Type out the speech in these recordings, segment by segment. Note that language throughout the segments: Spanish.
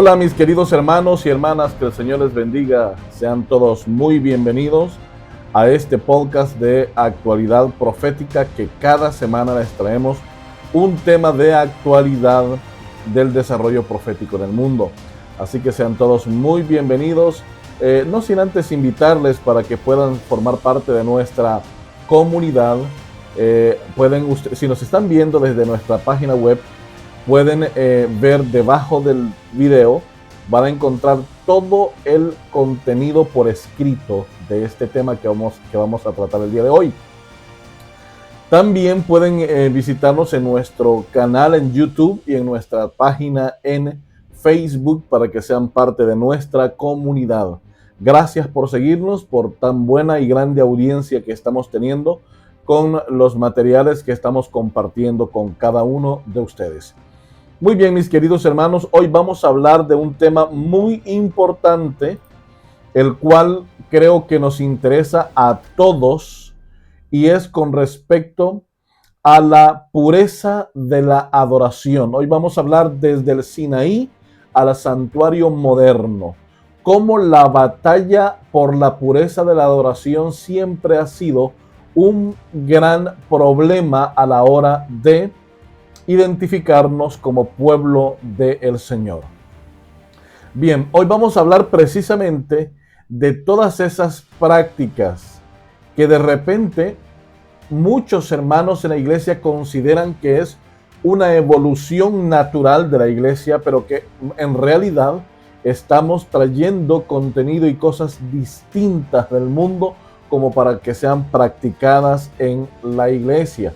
Hola mis queridos hermanos y hermanas, que el Señor les bendiga. Sean todos muy bienvenidos a este podcast de actualidad profética que cada semana les traemos un tema de actualidad del desarrollo profético en el mundo. Así que sean todos muy bienvenidos, no sin antes invitarles para que puedan formar parte de nuestra comunidad. Si nos están viendo desde nuestra página web, pueden ver debajo del video, van a encontrar todo el contenido por escrito de este tema que vamos a tratar el día de hoy. También pueden visitarnos en nuestro canal en YouTube y en nuestra página en Facebook para que sean parte de nuestra comunidad. Gracias por seguirnos, por tan buena y grande audiencia que estamos teniendo con los materiales que estamos compartiendo con cada uno de ustedes. Muy bien, mis queridos hermanos, hoy vamos a hablar de un tema muy importante, el cual creo que nos interesa a todos, y es con respecto a la pureza de la adoración. Hoy vamos a hablar desde el Sinaí al santuario moderno, cómo la batalla por la pureza de la adoración siempre ha sido un gran problema a la hora de identificarnos como pueblo del Señor. Bien, hoy vamos a hablar precisamente de todas esas prácticas que de repente muchos hermanos en la iglesia consideran que es una evolución natural de la iglesia, pero que en realidad estamos trayendo contenido y cosas distintas del mundo como para que sean practicadas en la iglesia.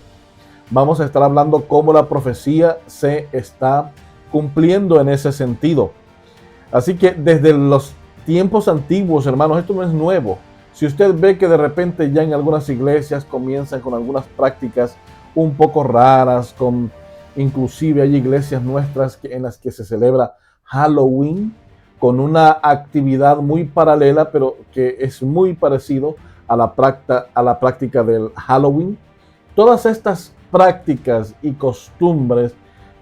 Vamos a estar hablando cómo la profecía se está cumpliendo en ese sentido. Así que desde los tiempos antiguos, hermanos, esto no es nuevo. Si usted ve que de repente ya en algunas iglesias comienzan con algunas prácticas un poco raras, inclusive hay iglesias nuestras en las que se celebra Halloween con una actividad muy paralela, pero que es muy parecido a la práctica del Halloween. Todas estas prácticas y costumbres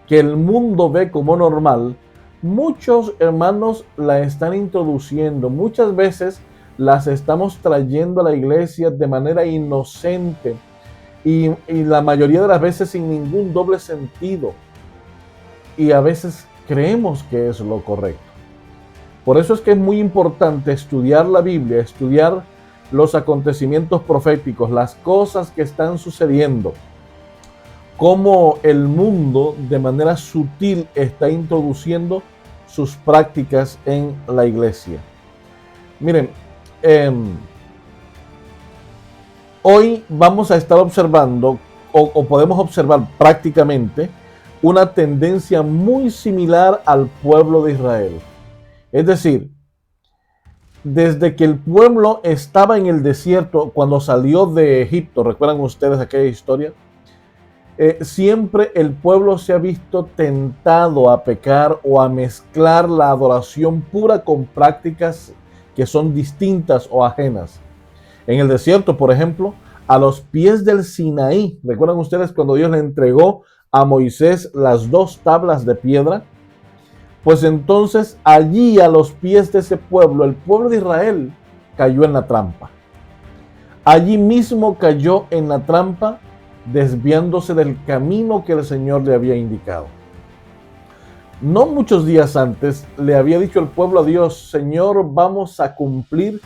que el mundo ve como normal, muchos hermanos la están introduciendo, muchas veces las estamos trayendo a la iglesia de manera inocente y la mayoría de las veces sin ningún doble sentido, y a veces creemos que es lo correcto. Por eso es que es muy importante estudiar la Biblia, estudiar los acontecimientos proféticos, las cosas que están sucediendo, cómo el mundo de manera sutil está introduciendo sus prácticas en la iglesia. Miren, hoy vamos a estar observando, o podemos observar prácticamente, una tendencia muy similar al pueblo de Israel. Es decir, desde que el pueblo estaba en el desierto, cuando salió de Egipto, ¿recuerdan ustedes aquella historia? Siempre el pueblo se ha visto tentado a pecar o a mezclar la adoración pura con prácticas que son distintas o ajenas. En el desierto, por ejemplo, a los pies del Sinaí, ¿recuerdan ustedes cuando Dios le entregó a Moisés las 2 tablas de piedra? Pues entonces allí a los pies de ese pueblo, el pueblo de Israel cayó en la trampa. Allí mismo cayó en la trampa, desviándose del camino que el Señor le había indicado. No muchos días antes le había dicho el pueblo a Dios: Señor, vamos a cumplir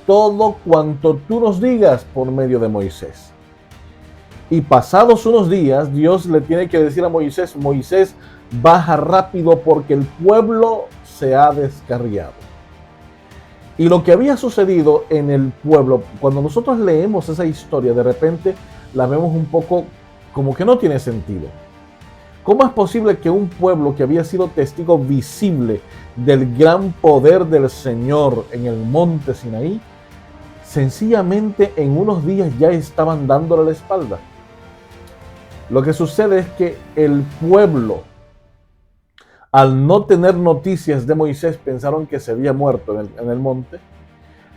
todo cuanto tú nos digas por medio de Moisés. Y pasados unos días, Dios le tiene que decir a Moisés: Moisés, baja rápido porque el pueblo se ha descarriado. Y lo que había sucedido en el pueblo, cuando nosotros leemos esa historia, de repente la vemos un poco como que no tiene sentido. ¿Cómo es posible que un pueblo que había sido testigo visible del gran poder del Señor en el monte Sinaí, sencillamente en unos días ya estaban dándole la espalda? Lo que sucede es que el pueblo, al no tener noticias de Moisés, pensaron que se había muerto en el monte.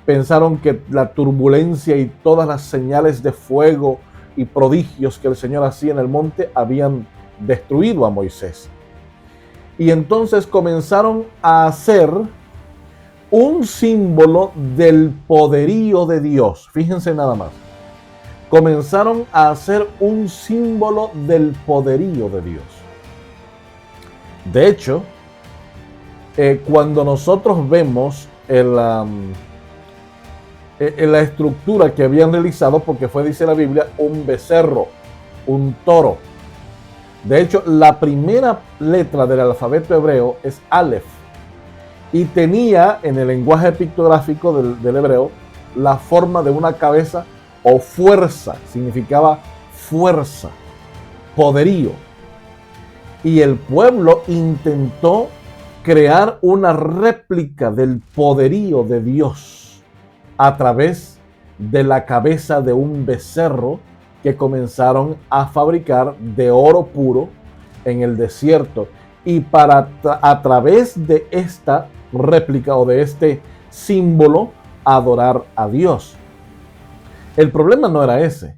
Pensaron que la turbulencia y todas las señales de fuego y prodigios que el Señor hacía en el monte habían destruido a Moisés. Y entonces comenzaron a hacer un símbolo del poderío de Dios. Fíjense nada más. Comenzaron a hacer un símbolo del poderío de Dios. De hecho, cuando nosotros vemos la estructura que habían realizado, porque fue, dice la Biblia, un becerro, un toro. De hecho, la primera letra del alfabeto hebreo es Aleph. Y tenía en el lenguaje pictográfico del hebreo la forma de una cabeza o fuerza. Significaba fuerza, poderío. Y el pueblo intentó crear una réplica del poderío de Dios a través de la cabeza de un becerro que comenzaron a fabricar de oro puro en el desierto. Y a través de esta réplica o de este símbolo, adorar a Dios. El problema no era ese.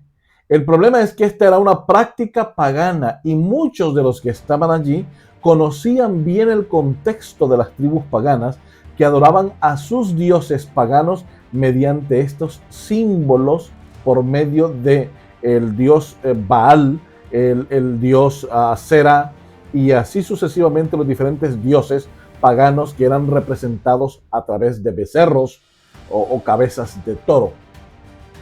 El problema es que esta era una práctica pagana y muchos de los que estaban allí conocían bien el contexto de las tribus paganas que adoraban a sus dioses paganos mediante estos símbolos por medio de el dios Baal, el dios Sera y así sucesivamente los diferentes dioses paganos que eran representados a través de becerros o cabezas de toro.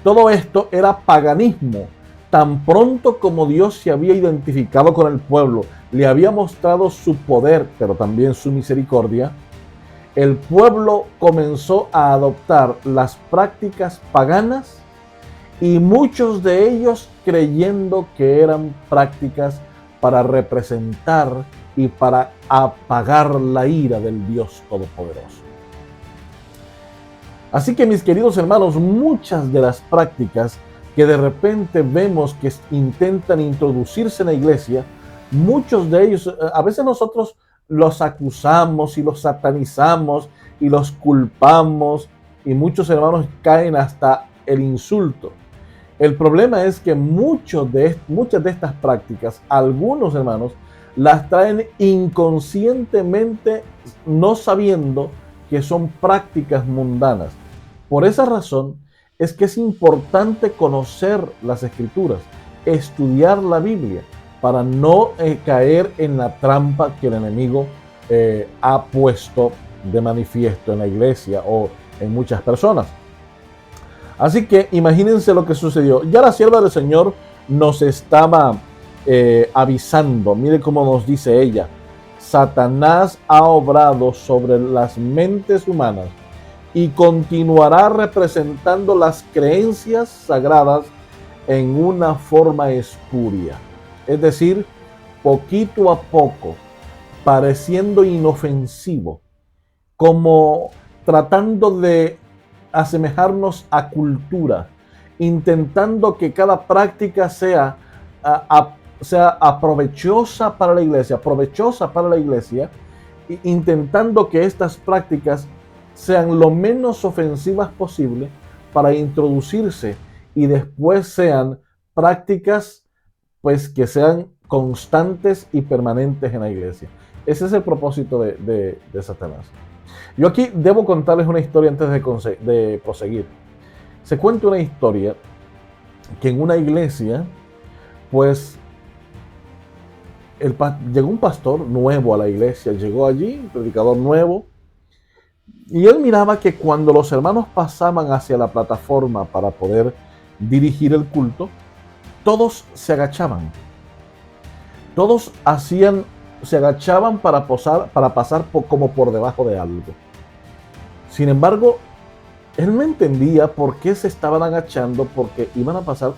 Todo esto era paganismo. Tan pronto como Dios se había identificado con el pueblo, le había mostrado su poder, pero también su misericordia, el pueblo comenzó a adoptar las prácticas paganas y muchos de ellos creyendo que eran prácticas para representar y para apagar la ira del Dios Todopoderoso. Así que mis queridos hermanos, muchas de las prácticas que de repente vemos que intentan introducirse en la iglesia, muchos de ellos, a veces nosotros los acusamos y los satanizamos y los culpamos y muchos hermanos caen hasta el insulto. El problema es que muchas de estas prácticas, algunos hermanos, las traen inconscientemente no sabiendo que son prácticas mundanas. Por esa razón es que es importante conocer las Escrituras, estudiar la Biblia, para no caer en la trampa que el enemigo ha puesto de manifiesto en la iglesia o en muchas personas. Así que imagínense lo que sucedió. Ya la sierva del Señor nos estaba avisando. Mire cómo nos dice ella. Satanás ha obrado sobre las mentes humanas y continuará representando las creencias sagradas en una forma espuria. Es decir, poquito a poco, pareciendo inofensivo, como tratando de asemejarnos a cultura, intentando que cada práctica sea provechosa para la iglesia, intentando que estas prácticas sean lo menos ofensivas posible para introducirse y después sean prácticas pues que sean constantes y permanentes en la iglesia. Ese es el propósito de Satanás. Yo aquí debo contarles una historia antes de proseguir. Se cuenta una historia que en una iglesia, pues, llegó un pastor nuevo a la iglesia, llegó allí, un predicador nuevo, y él miraba que cuando los hermanos pasaban hacia la plataforma para poder dirigir el culto, todos se agachaban. Todos se agachaban para pasar como por debajo de algo. Sin embargo, él no entendía por qué se estaban agachando, porque iban a pasar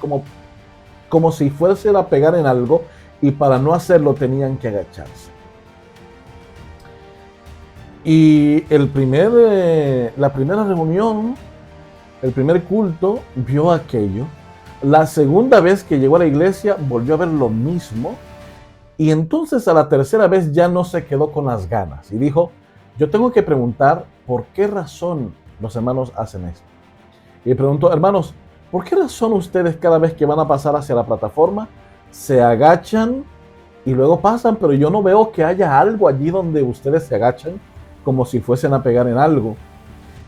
como si fuese a pegar en algo y para no hacerlo tenían que agacharse. Y la primera reunión, el primer culto, vio aquello. La segunda vez que llegó a la iglesia volvió a ver lo mismo. Y entonces a la tercera vez ya no se quedó con las ganas y dijo, yo tengo que preguntar por qué razón los hermanos hacen esto. Y preguntó, hermanos, ¿por qué razón ustedes cada vez que van a pasar hacia la plataforma se agachan Y luego pasan, pero yo no veo que haya algo allí donde ustedes se agachan como si fuesen a pegar en algo.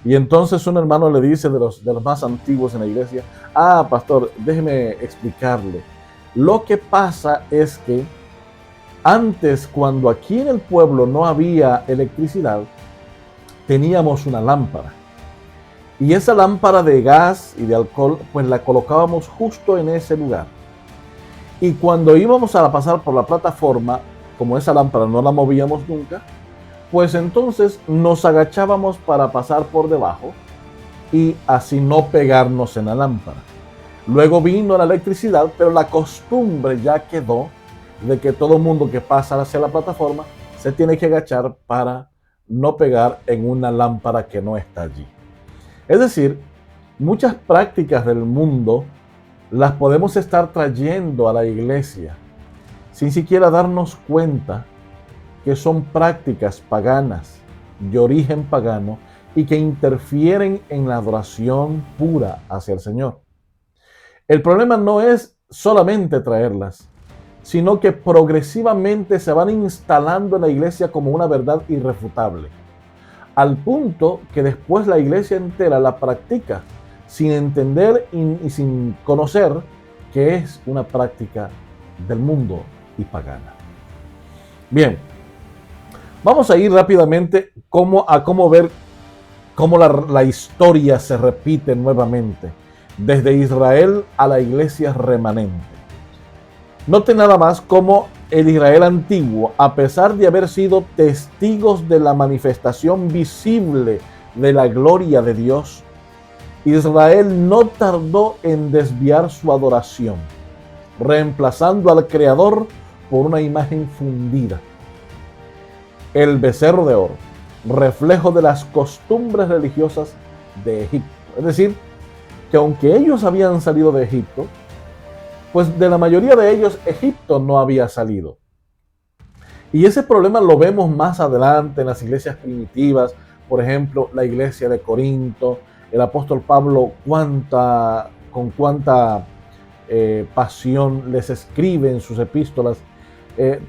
Y entonces un hermano le dice de los más antiguos en la iglesia: ah, pastor, déjeme explicarle. Lo que pasa es que antes, cuando aquí en el pueblo no había electricidad, teníamos una lámpara. Y esa lámpara de gas y de alcohol, pues la colocábamos justo en ese lugar. Y cuando íbamos a pasar por la plataforma, como esa lámpara no la movíamos nunca, pues entonces nos agachábamos para pasar por debajo y así no pegarnos en la lámpara. Luego vino la electricidad, pero la costumbre ya quedó de que todo mundo que pasa hacia la plataforma se tiene que agachar para no pegar en una lámpara que no está allí. Es decir, muchas prácticas del mundo las podemos estar trayendo a la iglesia sin siquiera darnos cuenta que son prácticas paganas, de origen pagano, y que interfieren en la adoración pura hacia el Señor. El problema no es solamente traerlas, sino que progresivamente se van instalando en la iglesia como una verdad irrefutable, al punto que después la iglesia entera la practica sin entender y sin conocer que es una práctica del mundo y pagana. Bien, vamos a ir rápidamente a cómo ver cómo la historia se repite nuevamente, desde Israel a la iglesia remanente. Note nada más cómo el Israel antiguo, a pesar de haber sido testigos de la manifestación visible de la gloria de Dios, Israel no tardó en desviar su adoración, reemplazando al Creador por una imagen fundida. El becerro de oro, reflejo de las costumbres religiosas de Egipto. Es decir, que aunque ellos habían salido de Egipto, pues de la mayoría de ellos Egipto no había salido. Y ese problema lo vemos más adelante en las iglesias primitivas, por ejemplo, la iglesia de Corinto. El apóstol Pablo, con cuánta pasión les escribe en sus epístolas,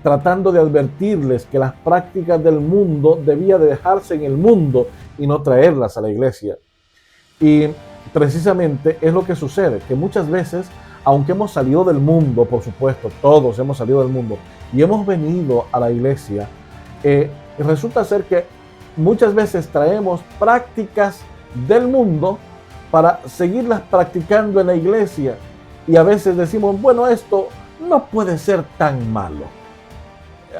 tratando de advertirles que las prácticas del mundo debía de dejarse en el mundo y no traerlas a la iglesia. Y precisamente es lo que sucede, que muchas veces, aunque hemos salido del mundo, por supuesto, todos hemos salido del mundo y hemos venido a la iglesia, resulta ser que muchas veces traemos prácticas del mundo para seguirlas practicando en la iglesia, y a veces decimos, bueno, esto no puede ser tan malo.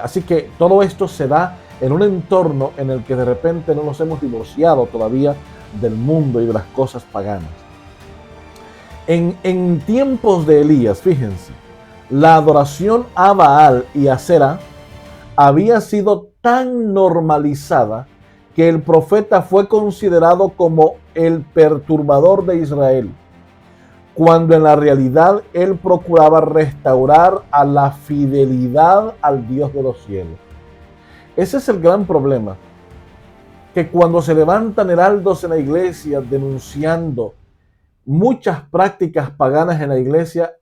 Así que todo esto se da en un entorno en el que de repente no nos hemos divorciado todavía del mundo y de las cosas paganas. En tiempos de Elías, fíjense, la adoración a Baal y a Asera había sido tan normalizada que el profeta fue considerado como el perturbador de Israel, cuando en la realidad él procuraba restaurar a la fidelidad al Dios de los cielos. Ese es el gran problema, que cuando se levantan heraldos en la iglesia denunciando muchas prácticas paganas en la iglesia,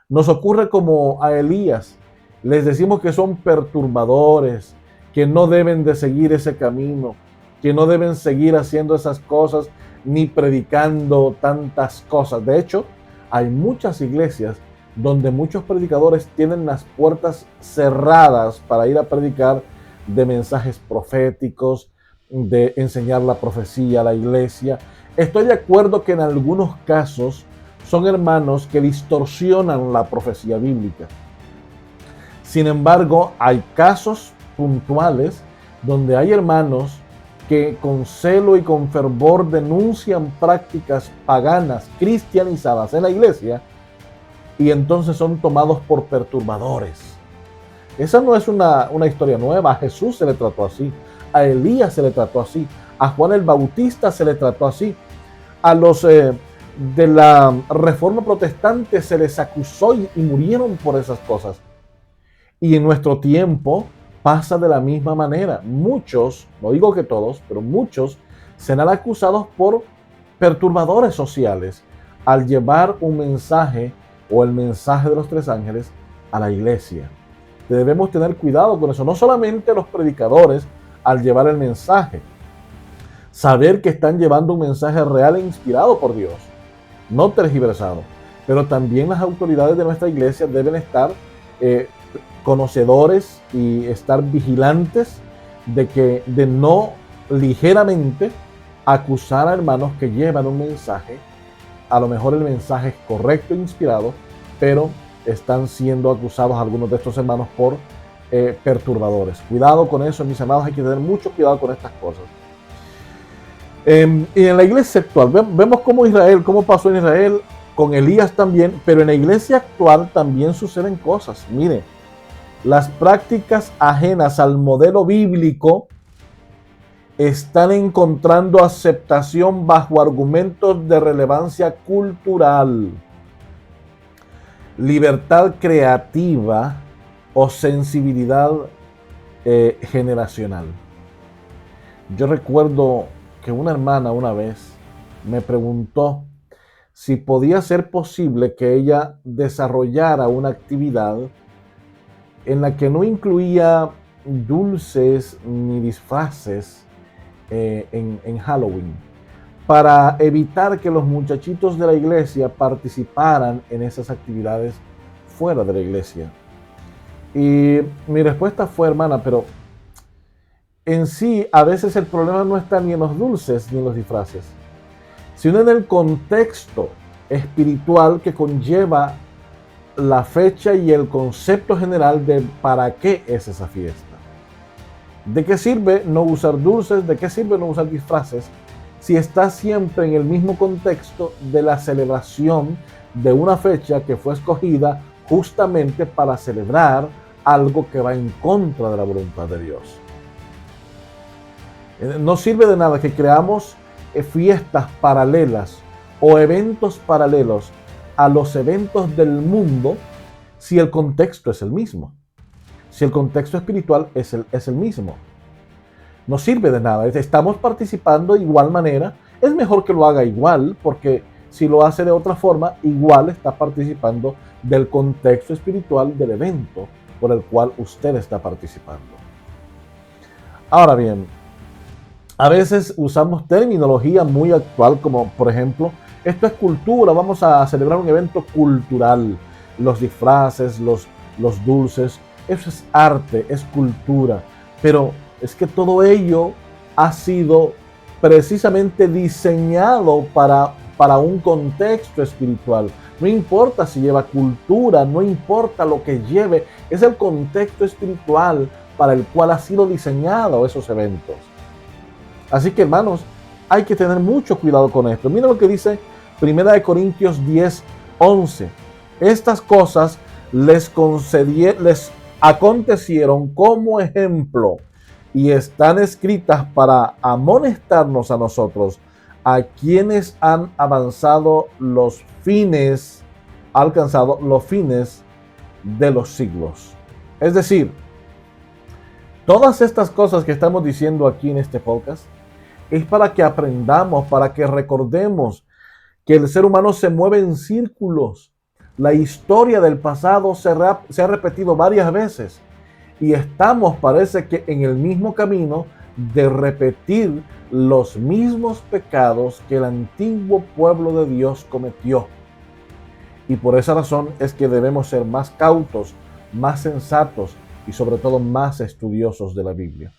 nos ocurre como a Elías. Les decimos que son perturbadores, que no deben de seguir ese camino, que no deben seguir haciendo esas cosas ni predicando tantas cosas. De hecho, hay muchas iglesias donde muchos predicadores tienen las puertas cerradas para ir a predicar de mensajes proféticos, de enseñar la profecía a la iglesia. Estoy de acuerdo que en algunos casos son hermanos que distorsionan la profecía bíblica. Sin embargo, hay casos puntuales donde hay hermanos que con celo y con fervor denuncian prácticas paganas cristianizadas en la iglesia, y entonces son tomados por perturbadores. Esa no es una historia nueva. A Jesús se le trató así, a Elías se le trató así, a Juan el Bautista se le trató así, a los de la Reforma Protestante se les acusó y murieron por esas cosas. Y en nuestro tiempo pasa de la misma manera. Muchos, no digo que todos, pero muchos serán acusados por perturbadores sociales al llevar un mensaje o el mensaje de los tres ángeles a la iglesia. Debemos tener cuidado con eso. No solamente los predicadores al llevar el mensaje, saber que están llevando un mensaje real e inspirado por Dios, no tergiversado, pero también las autoridades de nuestra iglesia deben estar conocedores y estar vigilantes de no ligeramente acusar a hermanos que llevan un mensaje. A lo mejor el mensaje es correcto e inspirado, pero están siendo acusados algunos de estos hermanos por perturbadores. Cuidado con eso, mis amados, hay que tener mucho cuidado con estas cosas. Y en la iglesia actual, vemos cómo pasó en Israel, con Elías también, pero en la iglesia actual también suceden cosas. Mire, las prácticas ajenas al modelo bíblico están encontrando aceptación bajo argumentos de relevancia cultural, libertad creativa o sensibilidad generacional. Yo recuerdo que una hermana una vez me preguntó si podía ser posible que ella desarrollara una actividad en la que no incluía dulces ni disfraces en Halloween, para evitar que los muchachitos de la iglesia participaran en esas actividades fuera de la iglesia. Y mi respuesta fue, hermana, pero en sí a veces el problema no está ni en los dulces ni en los disfraces, sino en el contexto espiritual que conlleva la fecha y el concepto general de para qué es esa fiesta. ¿De qué sirve no usar dulces? ¿De qué sirve no usar disfraces? Si está siempre en el mismo contexto de la celebración de una fecha que fue escogida justamente para celebrar algo que va en contra de la voluntad de Dios. No sirve de nada que creamos fiestas paralelas o eventos paralelos a los eventos del mundo si el contexto es el mismo. Si el contexto espiritual es el mismo. No sirve de nada. Estamos participando de igual manera. Es mejor que lo haga igual, porque si lo hace de otra forma, igual está participando del contexto espiritual del evento por el cual usted está participando. Ahora bien, a veces usamos terminología muy actual, como por ejemplo, esto es cultura, vamos a celebrar un evento cultural. Los disfraces, los dulces, eso es arte, es cultura. Pero es que todo ello ha sido precisamente diseñado para un contexto espiritual. No importa si lleva cultura, no importa lo que lleve, es el contexto espiritual para el cual ha sido diseñado esos eventos. Así que, hermanos, hay que tener mucho cuidado con esto. Mira lo que dice 1 Corintios 10:11. Estas cosas les acontecieron como ejemplo y están escritas para amonestarnos a nosotros, a quienes han alcanzado los fines de los siglos. Es decir, todas estas cosas que estamos diciendo aquí en este podcast es para que aprendamos, para que recordemos que el ser humano se mueve en círculos. La historia del pasado se ha repetido varias veces y estamos, parece que, en el mismo camino de repetir los mismos pecados que el antiguo pueblo de Dios cometió. Y por esa razón es que debemos ser más cautos, más sensatos y sobre todo más estudiosos de la Biblia.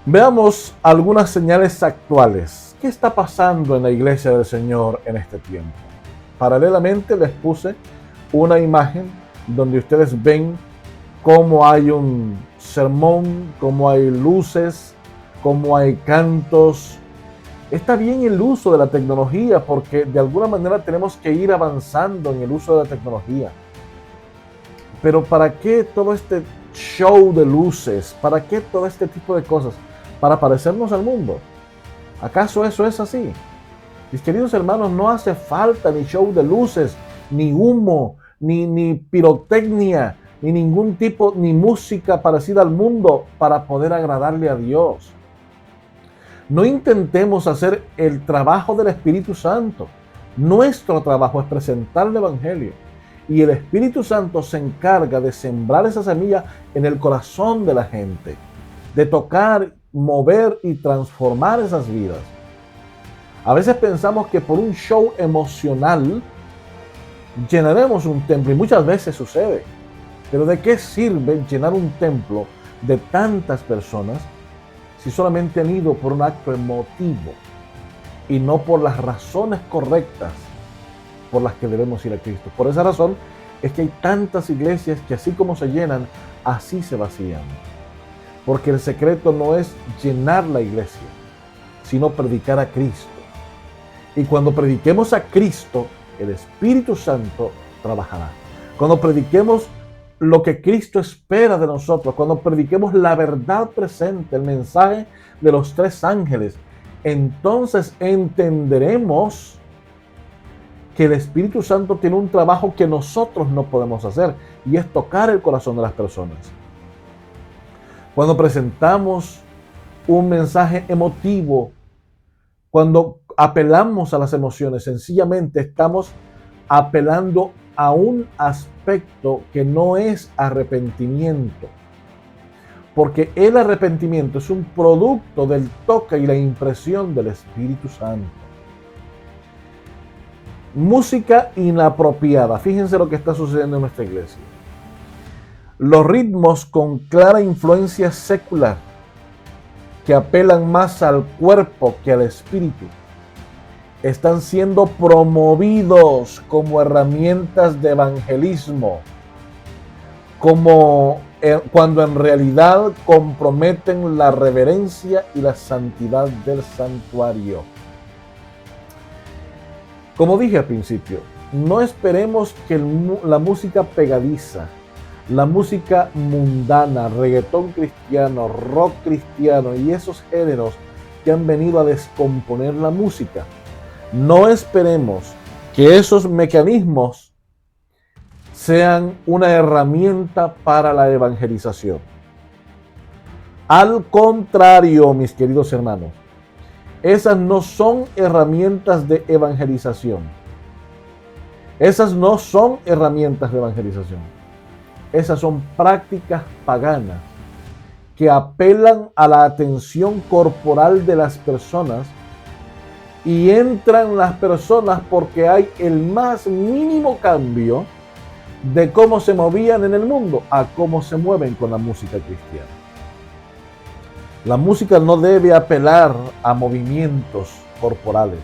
Veamos algunas señales actuales. ¿Qué está pasando en la iglesia del Señor en este tiempo? Paralelamente les puse una imagen donde ustedes ven cómo hay un sermón, cómo hay luces, cómo hay cantos. Está bien el uso de la tecnología porque de alguna manera tenemos que ir avanzando en el uso de la tecnología. Pero ¿para qué todo este show de luces? ¿Para qué todo este tipo de cosas? ¿Para parecernos al mundo? ¿Acaso eso es así? Mis queridos hermanos, no hace falta ni show de luces, ni humo, ni pirotecnia, ni ningún tipo, ni música parecida al mundo para poder agradarle a Dios. No intentemos hacer el trabajo del Espíritu Santo. Nuestro trabajo es presentar el Evangelio. Y el Espíritu Santo se encarga de sembrar esa semilla en el corazón de la gente, de tocar, mover y transformar esas vidas. A veces pensamos que por un show emocional llenaremos un templo, y muchas veces sucede. Pero ¿de qué sirve llenar un templo de tantas personas si solamente han ido por un acto emotivo y no por las razones correctas por las que debemos ir a Cristo? Por esa razón es que hay tantas iglesias que así como se llenan, así se vacían. Porque el secreto no es llenar la iglesia, sino predicar a Cristo. Y cuando prediquemos a Cristo, el Espíritu Santo trabajará. Cuando prediquemos lo que Cristo espera de nosotros, cuando prediquemos la verdad presente, el mensaje de los 3 ángeles, entonces entenderemos que el Espíritu Santo tiene un trabajo que nosotros no podemos hacer, y es tocar el corazón de las personas. Cuando presentamos un mensaje emotivo, cuando apelamos a las emociones, sencillamente estamos apelando a un aspecto que no es arrepentimiento. Porque el arrepentimiento es un producto del toque y la impresión del Espíritu Santo. Música inapropiada. Fíjense lo que está sucediendo en nuestra iglesia. Los ritmos con clara influencia secular, que apelan más al cuerpo que al espíritu, están siendo promovidos como herramientas de evangelismo, cuando en realidad comprometen la reverencia y la santidad del santuario. Como dije al principio, no esperemos que la música pegadiza, la música mundana, reggaetón cristiano, rock cristiano y esos géneros que han venido a descomponer la música, no esperemos que esos mecanismos sean una herramienta para la evangelización. Al contrario, mis queridos hermanos, esas no son herramientas de evangelización. Esas no son herramientas de evangelización. Esas son prácticas paganas que apelan a la atención corporal de las personas, y entran las personas porque hay el más mínimo cambio de cómo se movían en el mundo a cómo se mueven con la música cristiana. La música no debe apelar a movimientos corporales.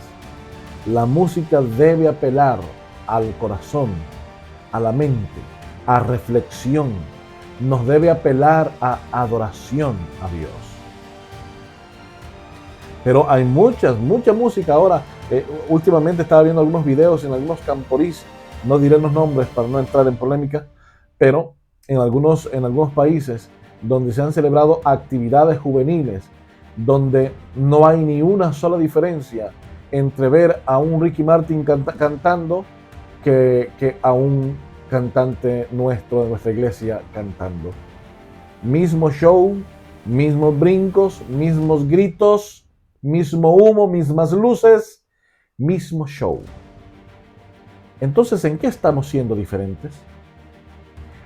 La música debe apelar al corazón, a la mente, a reflexión. Nos debe apelar a adoración a Dios. Pero hay mucha música ahora. Últimamente estaba viendo algunos videos en algunos camporís, no diré los nombres para no entrar en polémica, pero en algunos países donde se han celebrado actividades juveniles, donde no hay ni una sola diferencia entre ver a un Ricky Martin cantando que a un cantante nuestro de nuestra iglesia cantando. Mismo show, mismos brincos, mismos gritos, mismo humo, mismas luces, mismo show. Entonces, ¿en qué estamos siendo diferentes?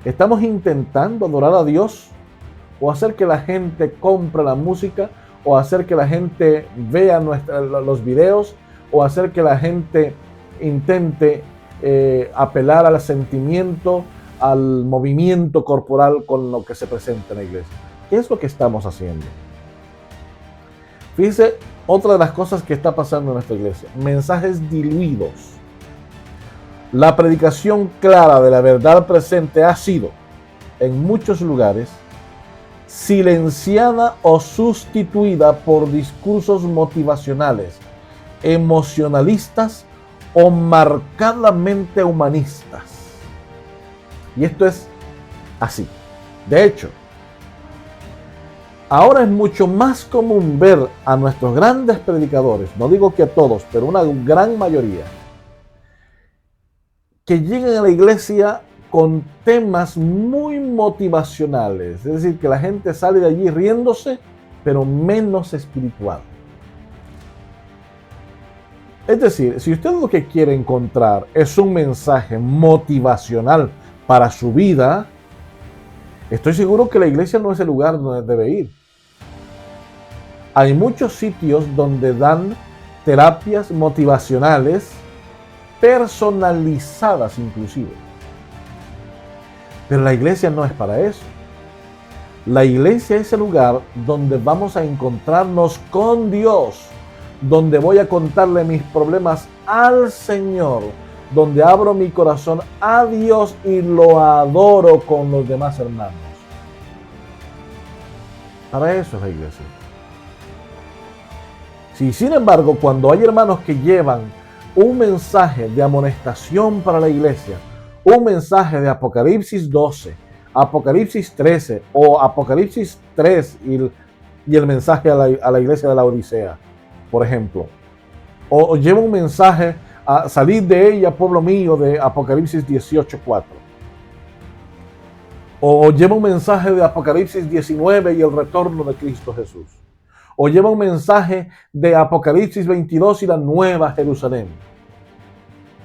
¿Estamos intentando adorar a Dios, o hacer que la gente compre la música, o hacer que la gente vea los videos, o hacer que la gente intente apelar al sentimiento, al movimiento corporal con lo que se presenta en la iglesia? ¿Qué es lo que estamos haciendo? Fíjense, otra de las cosas que está pasando en nuestra iglesia: mensajes diluidos. La predicación clara de la verdad presente ha sido, en muchos lugares, silenciada o sustituida por discursos motivacionales, emocionalistas o marcadamente humanistas. Y esto es así. De hecho, ahora es mucho más común ver a nuestros grandes predicadores, no digo que a todos, pero una gran mayoría, que llegan a la iglesia con temas muy motivacionales. Es decir, que la gente sale de allí riéndose, pero menos espiritual. Es decir, si usted lo que quiere encontrar es un mensaje motivacional para su vida, estoy seguro que la iglesia no es el lugar donde debe ir. Hay muchos sitios donde dan terapias motivacionales personalizadas inclusive. Pero la iglesia no es para eso. La iglesia es el lugar donde vamos a encontrarnos con Dios, donde voy a contarle mis problemas al Señor, donde abro mi corazón a Dios y lo adoro con los demás hermanos. Para eso es la iglesia. Si, sin embargo, cuando hay hermanos que llevan un mensaje de amonestación para la iglesia, un mensaje de Apocalipsis 12, Apocalipsis 13 o Apocalipsis 3 y el mensaje a la iglesia de la Odisea, por ejemplo, o lleva un mensaje a salir de ella, pueblo mío, de Apocalipsis 18:4, o lleva un mensaje de Apocalipsis 19 y el retorno de Cristo Jesús, o lleva un mensaje de Apocalipsis 22 y la nueva Jerusalén.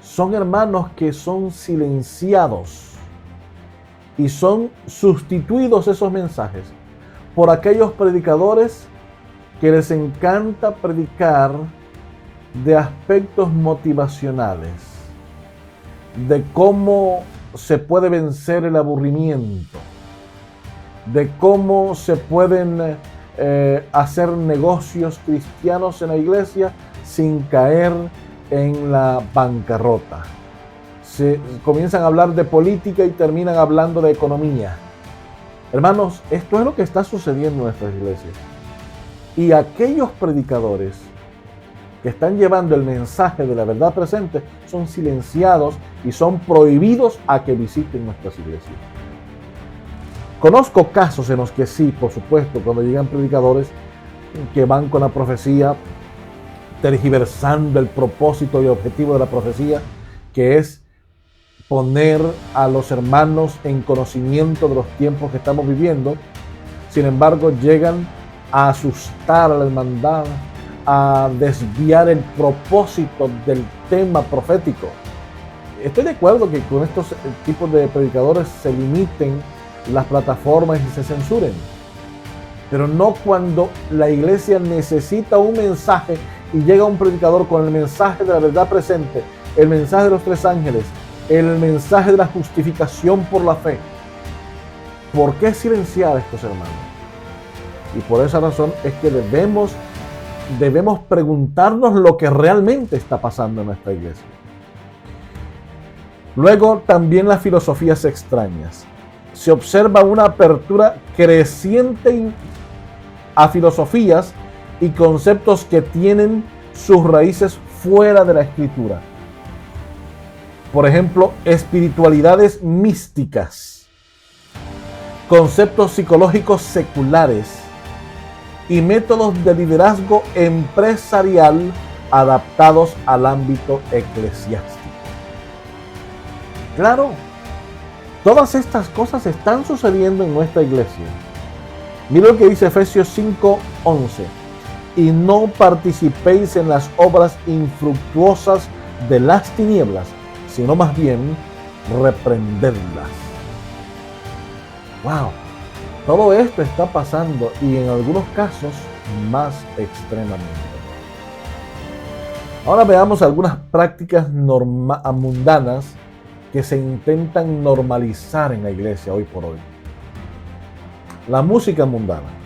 Son hermanos que son silenciados y son sustituidos esos mensajes por aquellos predicadores que les encanta predicar de aspectos motivacionales, de cómo se puede vencer el aburrimiento, de cómo se pueden hacer negocios cristianos en la iglesia sin caer en la bancarrota. Se comienzan a hablar de política y terminan hablando de economía. Hermanos, esto es lo que está sucediendo en nuestras iglesias. Y aquellos predicadores que están llevando el mensaje de la verdad presente son silenciados y son prohibidos a que visiten nuestras iglesias. Conozco casos en los que sí, por supuesto, cuando llegan predicadores que van con la profecía, tergiversando el propósito y objetivo de la profecía, que es poner a los hermanos en conocimiento de los tiempos que estamos viviendo. Sin embargo, llegan a asustar a la hermandad, a desviar el propósito del tema profético. Estoy de acuerdo que con estos tipos de predicadores se limiten las plataformas y se censuren, pero no cuando la iglesia necesita un mensaje y llega un predicador con el mensaje de la verdad presente, el mensaje de los tres ángeles, el mensaje de la justificación por la fe. ¿Por qué silenciar a estos hermanos? Y por esa razón es que debemos preguntarnos lo que realmente está pasando en nuestra iglesia. Luego, también las filosofías extrañas. Se observa una apertura creciente a filosofías y conceptos que tienen sus raíces fuera de la Escritura. Por ejemplo, espiritualidades místicas, conceptos psicológicos seculares y métodos de liderazgo empresarial adaptados al ámbito eclesiástico. Claro, todas estas cosas están sucediendo en nuestra iglesia. Mira lo que dice Efesios 5:11. Y no participéis en las obras infructuosas de las tinieblas, sino más bien reprenderlas. ¡Wow! Todo esto está pasando y en algunos casos más extremadamente. Ahora veamos algunas prácticas mundanas que se intentan normalizar en la iglesia hoy por hoy. La música mundana.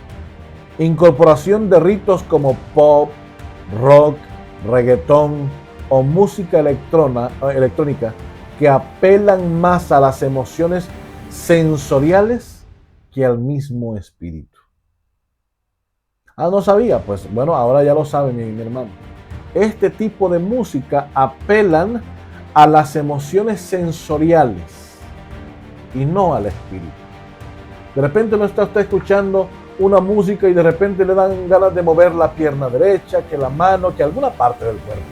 Incorporación de ritos como pop, rock, reggaetón o música electrónica que apelan más a las emociones sensoriales que al mismo espíritu. Ah, ¿no sabía? Pues bueno, ahora ya lo sabe mi hermano. Este tipo de música apelan a las emociones sensoriales y no al espíritu. De repente no está usted escuchando una música y de repente le dan ganas de mover la pierna derecha, que la mano, que alguna parte del cuerpo.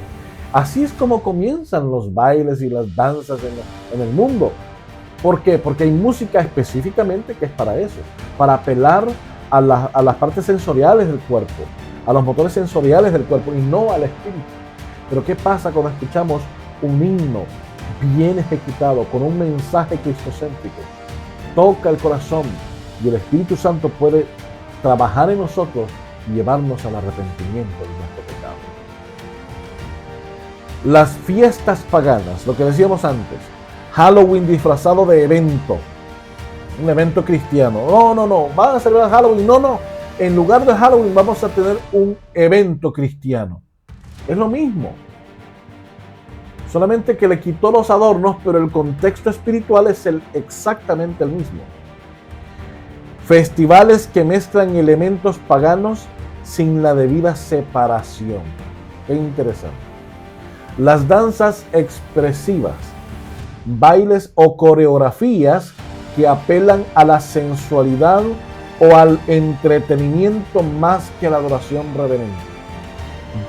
Así es como comienzan los bailes y las danzas en el mundo. ¿Por qué? Porque hay música específicamente que es para eso, para apelar a las partes sensoriales del cuerpo, a los motores sensoriales del cuerpo y no al espíritu. Pero ¿qué pasa cuando escuchamos un himno bien ejecutado, con un mensaje cristocéntrico? Toca el corazón y el Espíritu Santo puede trabajar en nosotros y llevarnos al arrepentimiento de nuestro pecado. Las fiestas paganas, lo que decíamos antes, Halloween disfrazado de evento, un evento cristiano. No, van a celebrar Halloween. No, en lugar de Halloween vamos a tener un evento cristiano. Es lo mismo. Solamente que le quitó los adornos, pero el contexto espiritual es exactamente el mismo. Festivales que mezclan elementos paganos sin la debida separación. Qué interesante. Las danzas expresivas, bailes o coreografías que apelan a la sensualidad o al entretenimiento más que a la adoración reverente.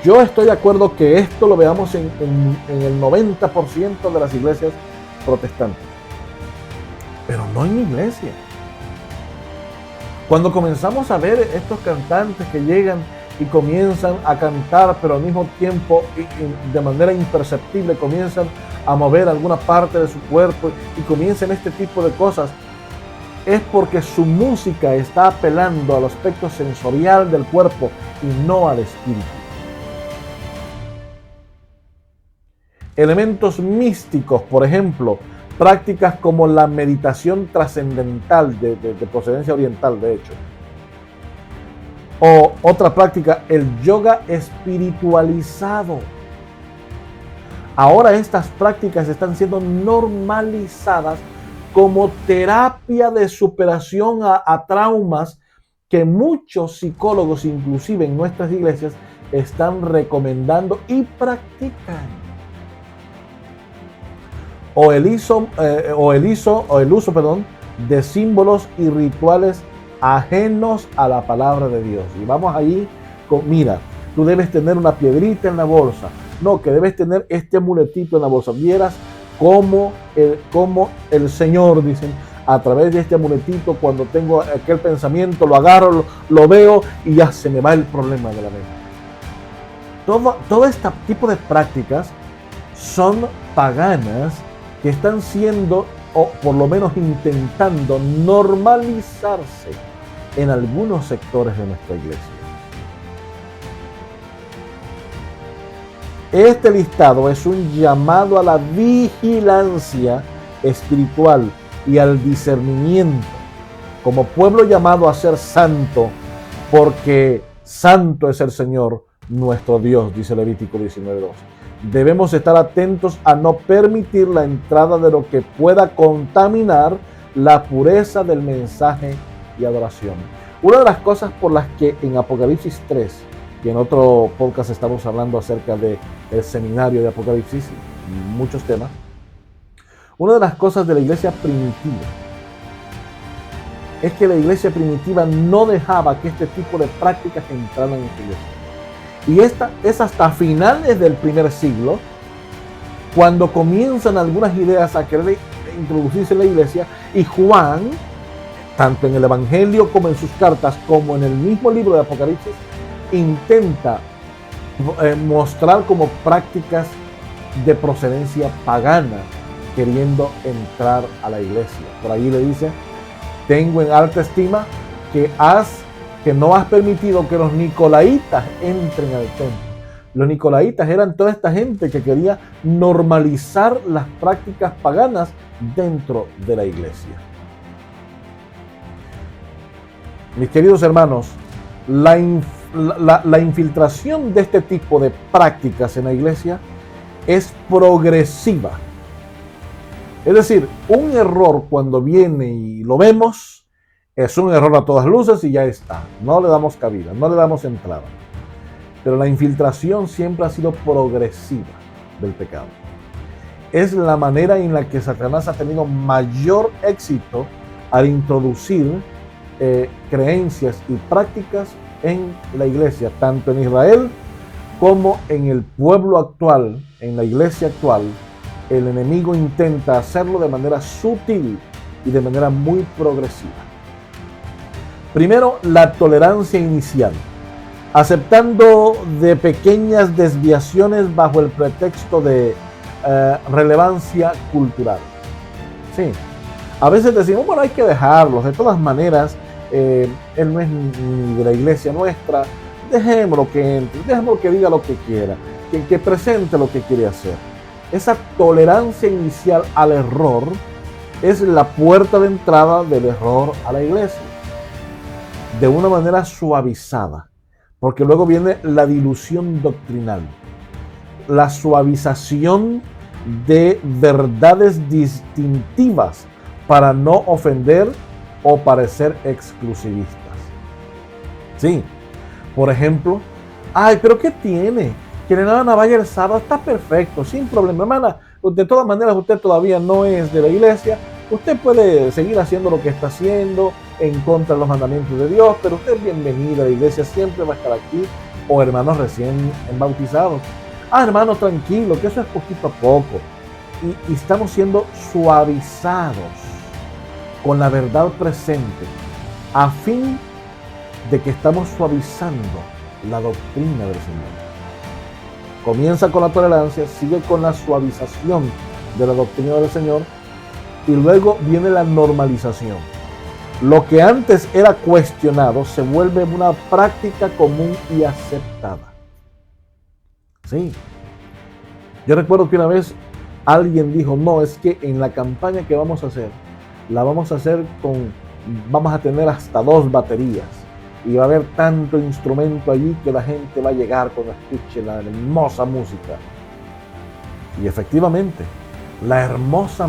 Yo estoy de acuerdo que esto lo veamos en el 90% de las iglesias protestantes, pero no en mi iglesia. Cuando comenzamos a ver estos cantantes que llegan y comienzan a cantar, pero al mismo tiempo de manera imperceptible comienzan a mover alguna parte de su cuerpo y comienzan este tipo de cosas, es porque su música está apelando al aspecto sensorial del cuerpo y no al espíritu. Elementos místicos, por ejemplo, prácticas como la meditación trascendental de procedencia oriental, de hecho. O otra práctica, el yoga espiritualizado. Ahora estas prácticas están siendo normalizadas como terapia de superación a traumas que muchos psicólogos, inclusive en nuestras iglesias, están recomendando y practican. O el uso de símbolos y rituales ajenos a la palabra de Dios. Y vamos ahí mira, tú debes tener una piedrita en la bolsa. No, que debes tener este amuletito en la bolsa. Vieras cómo el Señor, dicen, a través de este amuletito, cuando tengo aquel pensamiento, lo agarro, lo veo y ya se me va el problema de la mente. Todo este tipo de prácticas son paganas que están siendo, o por lo menos intentando, normalizarse en algunos sectores de nuestra iglesia. Este listado es un llamado a la vigilancia espiritual y al discernimiento, como pueblo llamado a ser santo, porque santo es el Señor nuestro Dios, dice Levítico 19:2. Debemos estar atentos a no permitir la entrada de lo que pueda contaminar la pureza del mensaje y adoración. Una de las cosas por las que en Apocalipsis 3, y en otro podcast estamos hablando acerca del seminario de Apocalipsis y muchos temas, una de las cosas de la iglesia primitiva es que la iglesia primitiva no dejaba que este tipo de prácticas entraran en su iglesia. Y esta es hasta finales del primer siglo, cuando comienzan algunas ideas a querer introducirse en la iglesia, y Juan, tanto en el Evangelio como en sus cartas, como en el mismo libro de Apocalipsis, intenta mostrar como prácticas de procedencia pagana, queriendo entrar a la iglesia. Por ahí le dice: tengo en alta estima que no has permitido que los nicolaitas entren al templo. Los nicolaitas eran toda esta gente que quería normalizar las prácticas paganas dentro de la iglesia. Mis queridos hermanos, la infiltración de este tipo de prácticas en la iglesia es progresiva. Es decir, un error cuando viene y lo vemos, es un error a todas luces y ya está. No le damos cabida, no le damos entrada. Pero la infiltración siempre ha sido progresiva del pecado. Es la manera en la que Satanás ha tenido mayor éxito al introducir creencias y prácticas en la iglesia, tanto en Israel como en el pueblo actual, en la iglesia actual. El enemigo intenta hacerlo de manera sutil y de manera muy progresiva. Primero, la tolerancia inicial. aceptando de pequeñas desviaciones bajo el pretexto de relevancia cultural. Sí, a veces decimos, bueno, hay que dejarlos, de todas maneras, él no es ni de la iglesia nuestra, dejémoslo que entre, dejémoslo que diga lo que quiera, que presente lo que quiere hacer. Esa tolerancia inicial al error es la puerta de entrada del error a la iglesia, de una manera suavizada, porque luego viene la dilución doctrinal, la suavización de verdades distintivas para no ofender o parecer exclusivistas. Sí, por ejemplo, ay, pero ¿qué tiene? Que la hermana vaya el sábado, está perfecto, sin problema. Hermana, de todas maneras usted todavía no es de la iglesia, usted puede seguir haciendo lo que está haciendo en contra de los mandamientos de Dios, pero usted es bienvenida, la iglesia siempre va a estar aquí, o hermanos recién bautizados. Ah, hermano, tranquilo, que eso es poquito a poco. Y estamos siendo suavizados con la verdad presente, a fin de que estamos suavizando la doctrina del Señor. Comienza con la tolerancia, sigue con la suavización de la doctrina del Señor y luego viene la normalización. Lo que antes era cuestionado se vuelve una práctica común y aceptada. Sí. Yo recuerdo que una vez alguien dijo, no, es que en la campaña que vamos a hacer, la vamos a hacer vamos a tener hasta 2 baterías. Y va a haber tanto instrumento allí que la gente va a llegar cuando escuche la hermosa música. Y efectivamente, la hermosa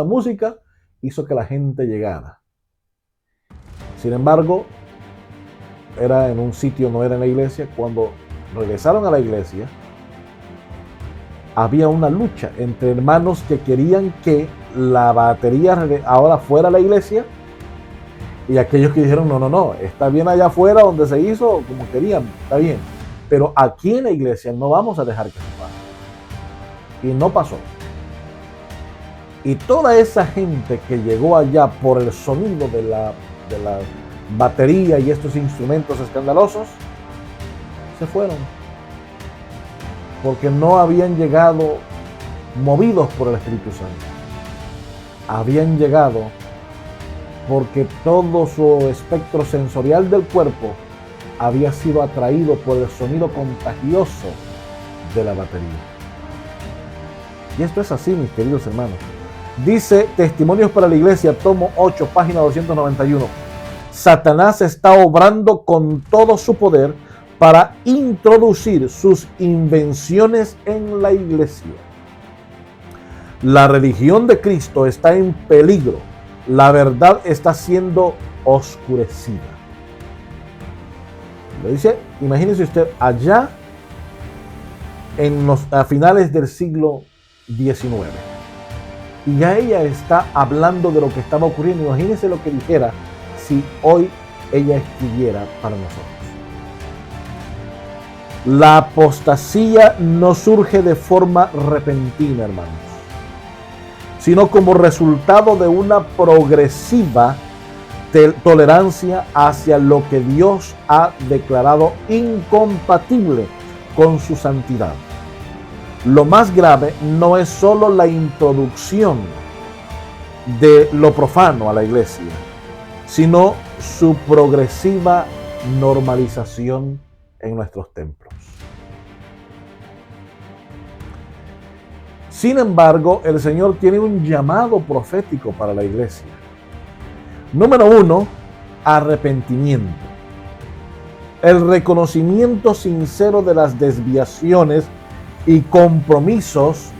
música hizo que la gente llegara. Sin embargo, era en un sitio, no era en la iglesia. Cuando regresaron a la iglesia, había una lucha entre hermanos que querían que la batería ahora fuera a la iglesia, y aquellos que dijeron, no, está bien allá afuera donde se hizo como querían, está bien, pero aquí en la iglesia no vamos a dejar que se pase. Y no pasó. Y toda esa gente que llegó allá por el sonido de la batería y estos instrumentos escandalosos, se fueron. Porque no habían llegado movidos por el Espíritu Santo. Habían llegado porque todo su espectro sensorial del cuerpo había sido atraído por el sonido contagioso de la batería. Y esto es así, mis queridos hermanos. Dice Testimonios para la Iglesia, tomo 8, página 291. Satanás está obrando con todo su poder para introducir sus invenciones en la iglesia. La religión de Cristo está en peligro. La verdad está siendo oscurecida. Lo dice, imagínese usted, allá a finales del siglo XIX. Y ya ella está hablando de lo que estaba ocurriendo. Imagínese lo que dijera si hoy ella escribiera para nosotros. La apostasía no surge de forma repentina, hermanos, sino como resultado de una progresiva tolerancia hacia lo que Dios ha declarado incompatible con su santidad. Lo más grave no es solo la introducción de lo profano a la iglesia, sino su progresiva normalización en nuestros templos. Sin embargo, el Señor tiene un llamado profético para la iglesia. Número 1, arrepentimiento. El reconocimiento sincero de las desviaciones y compromisos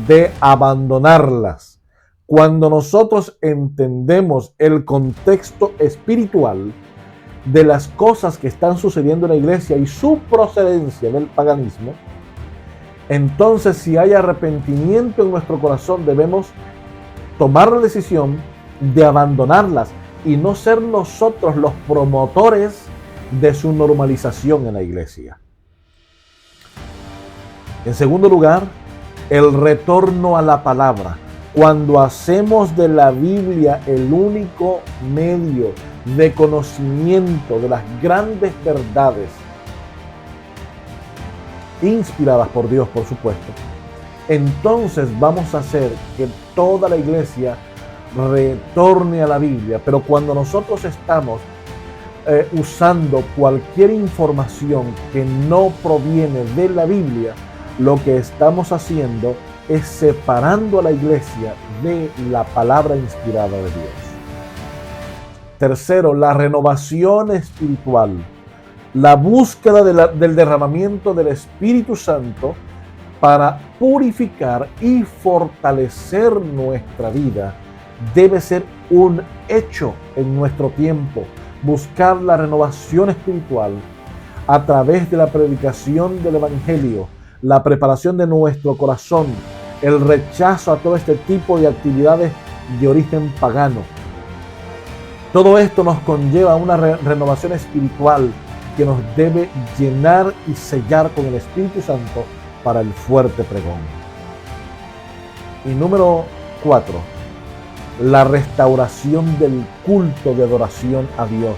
de abandonarlas. Cuando nosotros entendemos el contexto espiritual de las cosas que están sucediendo en la iglesia y su procedencia del paganismo, entonces si hay arrepentimiento en nuestro corazón, debemos tomar la decisión de abandonarlas y no ser nosotros los promotores de su normalización en la iglesia. En segundo lugar, el retorno a la palabra. Cuando hacemos de la Biblia el único medio de conocimiento de las grandes verdades inspiradas por Dios, por supuesto, entonces vamos a hacer que toda la iglesia retorne a la Biblia. Pero cuando nosotros estamos usando cualquier información que no proviene de la Biblia, lo que estamos haciendo es separando a la iglesia de la palabra inspirada de Dios. Tercero, la renovación espiritual. La búsqueda del derramamiento del Espíritu Santo para purificar y fortalecer nuestra vida debe ser un hecho en nuestro tiempo. Buscar la renovación espiritual a través de la predicación del Evangelio, la preparación de nuestro corazón, el rechazo a todo este tipo de actividades de origen pagano. Todo esto nos conlleva a una renovación espiritual que nos debe llenar y sellar con el Espíritu Santo para el fuerte pregón. Y número 4, la restauración del culto de adoración a Dios,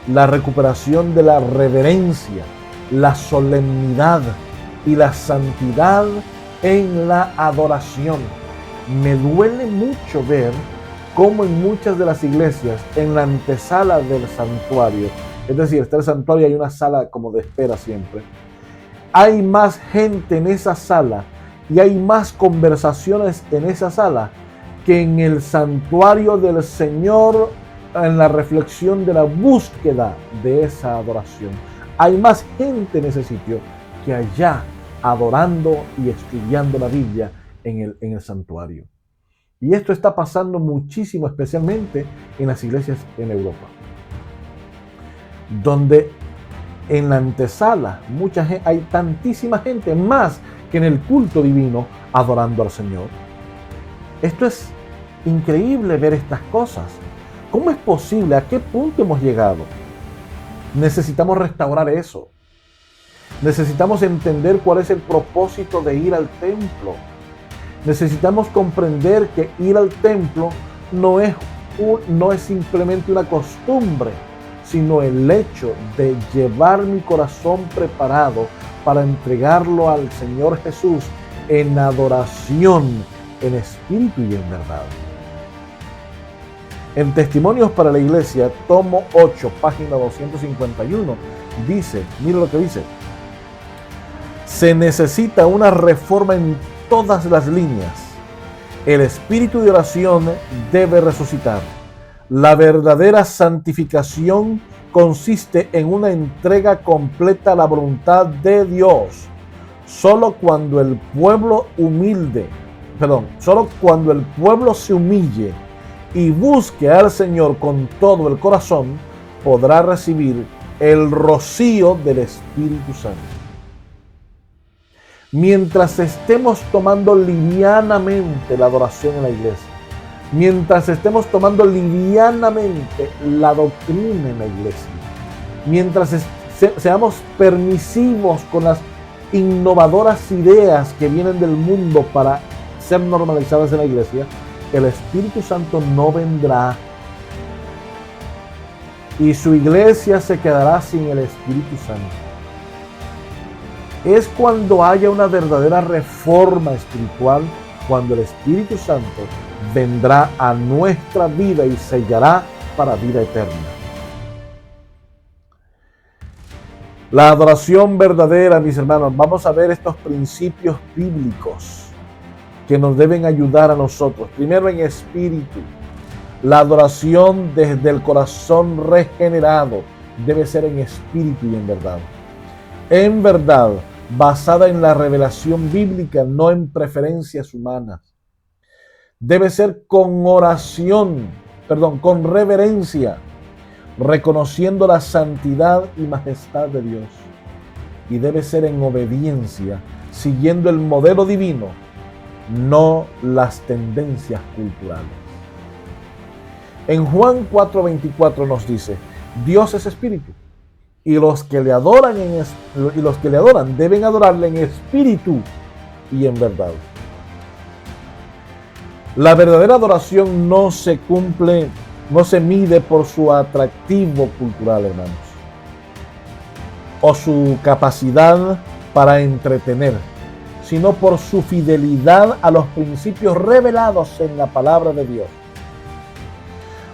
la recuperación de la reverencia, la solemnidad y la santidad en la adoración. Me duele mucho ver cómo en muchas de las iglesias, en la antesala del santuario, es decir, está el santuario y hay una sala como de espera siempre, hay más gente en esa sala y hay más conversaciones en esa sala que en el santuario del Señor, en la reflexión de la búsqueda de esa adoración. Hay más gente en ese sitio que allá adorando y estudiando la Biblia en el santuario. Y esto está pasando muchísimo, especialmente en las iglesias en Europa, donde en la antesala hay tantísima gente, más que en el culto divino, adorando al Señor. Esto es increíble ver estas cosas. ¿Cómo es posible? ¿A qué punto hemos llegado? Necesitamos restaurar eso. Necesitamos entender cuál es el propósito de ir al templo. Necesitamos comprender que ir al templo no es simplemente una costumbre, sino el hecho de llevar mi corazón preparado para entregarlo al Señor Jesús en adoración, en espíritu y en verdad. En Testimonios para la Iglesia, tomo 8, página 251, dice, mira lo que dice: se necesita una reforma en todas las líneas. El espíritu de oración debe resucitar. La verdadera santificación consiste en una entrega completa a la voluntad de Dios. Solo cuando el pueblo se humille y busque al Señor con todo el corazón, podrá recibir el rocío del Espíritu Santo. Mientras estemos tomando livianamente la adoración en la iglesia, mientras estemos tomando livianamente la doctrina en la iglesia, mientras seamos permisivos con las innovadoras ideas que vienen del mundo para ser normalizadas en la iglesia, el Espíritu Santo no vendrá y su iglesia se quedará sin el Espíritu Santo. Es cuando haya una verdadera reforma espiritual, cuando el Espíritu Santo vendrá a nuestra vida y sellará para vida eterna. La adoración verdadera, mis hermanos, vamos a ver estos principios bíblicos que nos deben ayudar a nosotros. Primero, en espíritu. La adoración desde el corazón regenerado debe ser en espíritu y en verdad. En verdad, basada en la revelación bíblica, no en preferencias humanas. Debe ser con con reverencia, reconociendo la santidad y majestad de Dios. Y debe ser en obediencia, siguiendo el modelo divino, no las tendencias culturales. En Juan 4:24 nos dice: Dios es espíritu, y los que le adoran deben adorarle en espíritu y en verdad. La verdadera adoración no se mide por su atractivo cultural, hermanos, o su capacidad para entretener, sino por su fidelidad a los principios revelados en la palabra de Dios.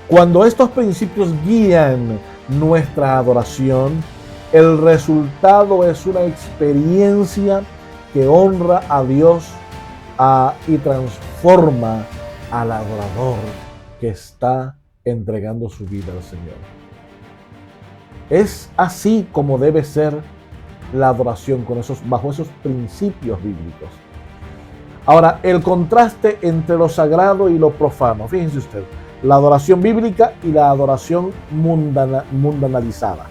Cuando estos principios guían nuestra adoración, el resultado es una experiencia que honra a Dios y transforma al adorador que está entregando su vida al Señor. Es así como debe ser la adoración bajo esos principios bíblicos. Ahora, el contraste entre lo sagrado y lo profano. Fíjense usted, la adoración bíblica y la adoración mundanalizada.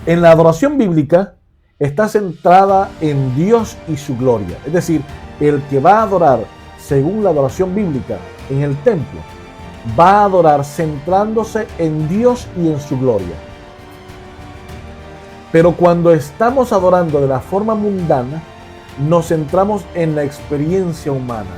En la adoración bíblica está centrada en Dios y su gloria. Es decir, el que va a adorar según la adoración bíblica en el templo, va a adorar centrándose en Dios y en su gloria. Pero cuando estamos adorando de la forma mundana, nos centramos en la experiencia humana.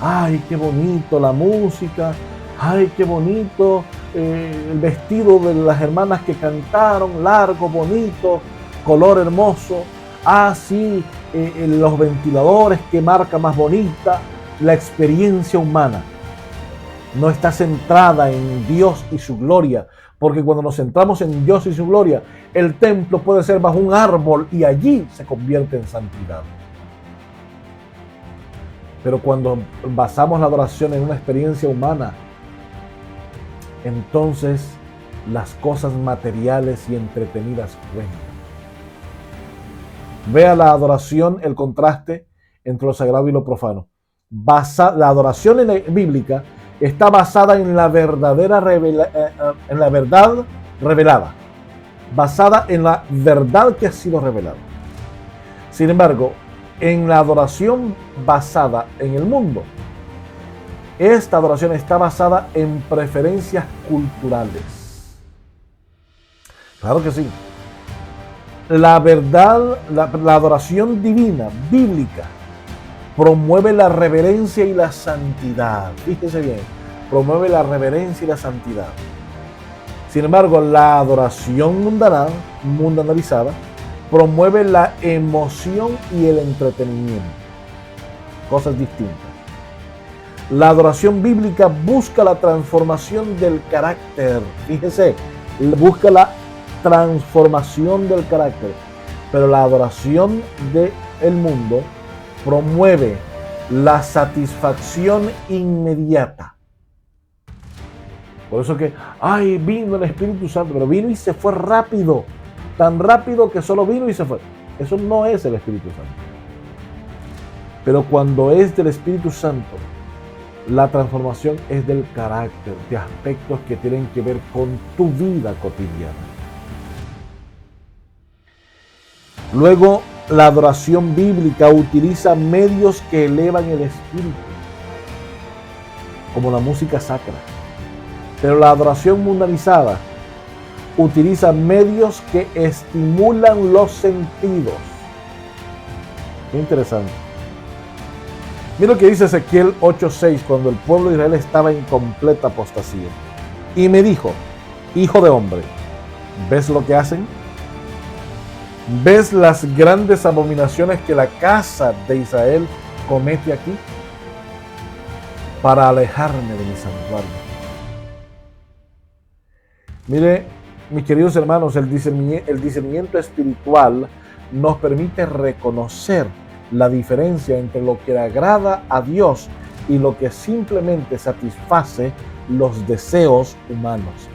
¡Ay, qué bonito la música! ¡Ay, qué bonito el vestido de las hermanas que cantaron! Largo, bonito, color hermoso. ¡Ah, sí! Los ventiladores, qué marca más bonita. La experiencia humana no está centrada en Dios y su gloria, porque cuando nos centramos en Dios y su gloria, el templo puede ser bajo un árbol y allí se convierte en santidad. Pero cuando basamos la adoración en una experiencia humana, entonces las cosas materiales y entretenidas cuentan. Vea la adoración, el contraste entre lo sagrado y lo profano. La adoración bíblica está basada en la verdad revelada, basada en la verdad que ha sido revelada. Sin embargo, en la adoración basada en el mundo, esta adoración está basada en preferencias culturales. Claro que sí. La verdad, la adoración divina, bíblica, promueve la reverencia y la santidad. Fíjese bien, promueve la reverencia y la santidad. Sin embargo, la adoración mundanalizada, promueve la emoción y el entretenimiento. Cosas distintas. La adoración bíblica busca la transformación del carácter. Fíjese, busca la transformación del carácter. Pero la adoración del mundo promueve la satisfacción inmediata. Por eso que, vino el Espíritu Santo, pero vino y se fue rápido. Tan rápido que solo vino y se fue. Eso no es el Espíritu Santo. Pero cuando es del Espíritu Santo, la transformación es del carácter, de aspectos que tienen que ver con tu vida cotidiana. Luego, la adoración bíblica utiliza medios que elevan el espíritu, como la música sacra. Pero la adoración mundanizada utiliza medios que estimulan los sentidos. Qué interesante. Mira lo que dice Ezequiel 8:6, cuando el pueblo de Israel estaba en completa apostasía. Y me dijo, hijo de hombre, ¿ves lo que hacen? ¿Ves las grandes abominaciones que la casa de Israel comete aquí? Para alejarme de mi santuario. Mire, mis queridos hermanos, el discernimiento espiritual nos permite reconocer la diferencia entre lo que le agrada a Dios y lo que simplemente satisface los deseos humanos.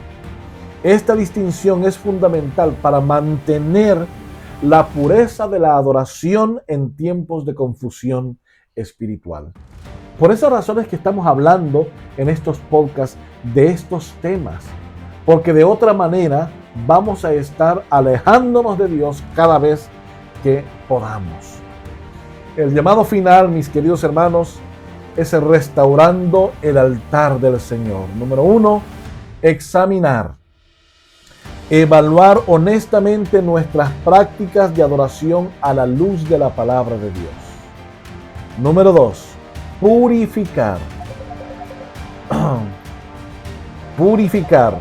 Esta distinción es fundamental para mantener la pureza de la adoración en tiempos de confusión espiritual. Por esas razones que estamos hablando en estos podcasts de estos temas, porque de otra manera vamos a estar alejándonos de Dios cada vez que podamos. El llamado final, mis queridos hermanos, es restaurando el altar del Señor. Número 1, examinar. Evaluar honestamente nuestras prácticas de adoración a la luz de la palabra de Dios. Número 2, purificar. Purificar.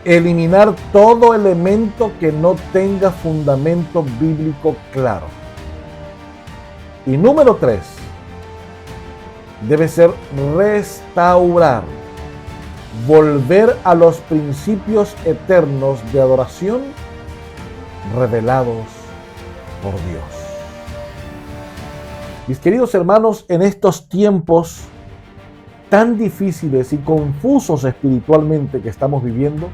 eliminar todo elemento que no tenga fundamento bíblico claro. Y número 3, debe ser restaurar, volver a los principios eternos de adoración revelados por Dios. Mis queridos hermanos, en estos tiempos tan difíciles y confusos espiritualmente que estamos viviendo,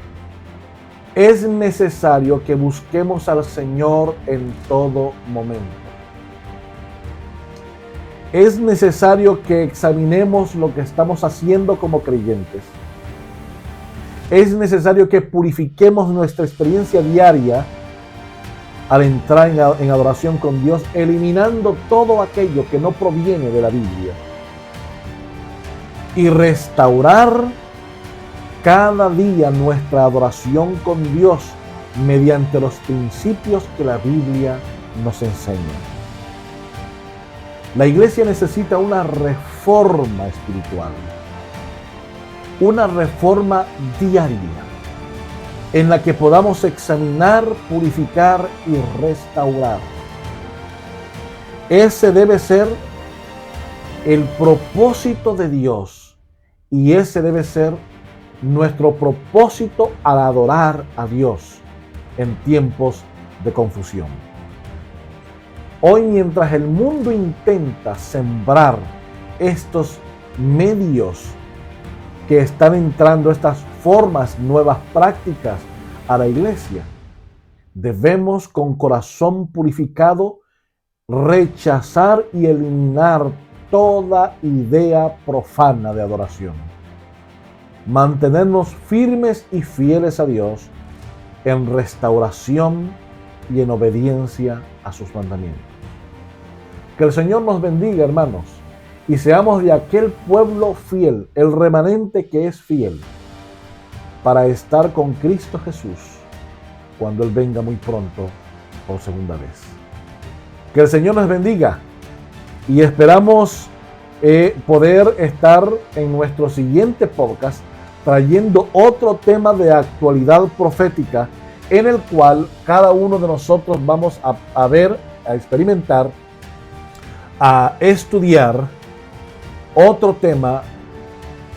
es necesario que busquemos al Señor en todo momento. Es necesario que examinemos lo que estamos haciendo como creyentes. Es necesario que purifiquemos nuestra experiencia diaria al entrar en adoración con Dios, eliminando todo aquello que no proviene de la Biblia. Y restaurar cada día nuestra adoración con Dios mediante los principios que la Biblia nos enseña. La iglesia necesita una reforma espiritual, una reforma diaria en la que podamos examinar, purificar y restaurar. Ese debe ser el propósito de Dios y ese debe ser nuestro propósito al adorar a Dios en tiempos de confusión. Hoy, mientras el mundo intenta sembrar estos medios que están entrando, estas formas, nuevas prácticas a la iglesia, debemos con corazón purificado rechazar y eliminar toda idea profana de adoración. Mantenernos firmes y fieles a Dios en restauración y en obediencia a sus mandamientos. Que el Señor nos bendiga, hermanos, y seamos de aquel pueblo fiel, el remanente que es fiel, para estar con Cristo Jesús cuando Él venga muy pronto por segunda vez. Que el Señor nos bendiga y esperamos poder estar en nuestro siguiente podcast trayendo otro tema de actualidad profética en el cual cada uno de nosotros vamos a ver, a experimentar, a estudiar otro tema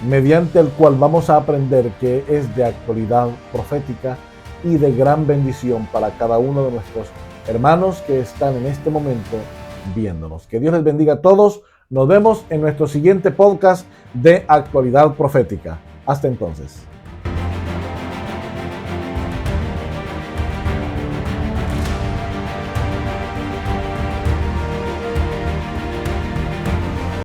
mediante el cual vamos a aprender que es de actualidad profética y de gran bendición para cada uno de nuestros hermanos que están en este momento viéndonos. Que Dios les bendiga a todos. Nos vemos en nuestro siguiente podcast de actualidad profética. Hasta entonces.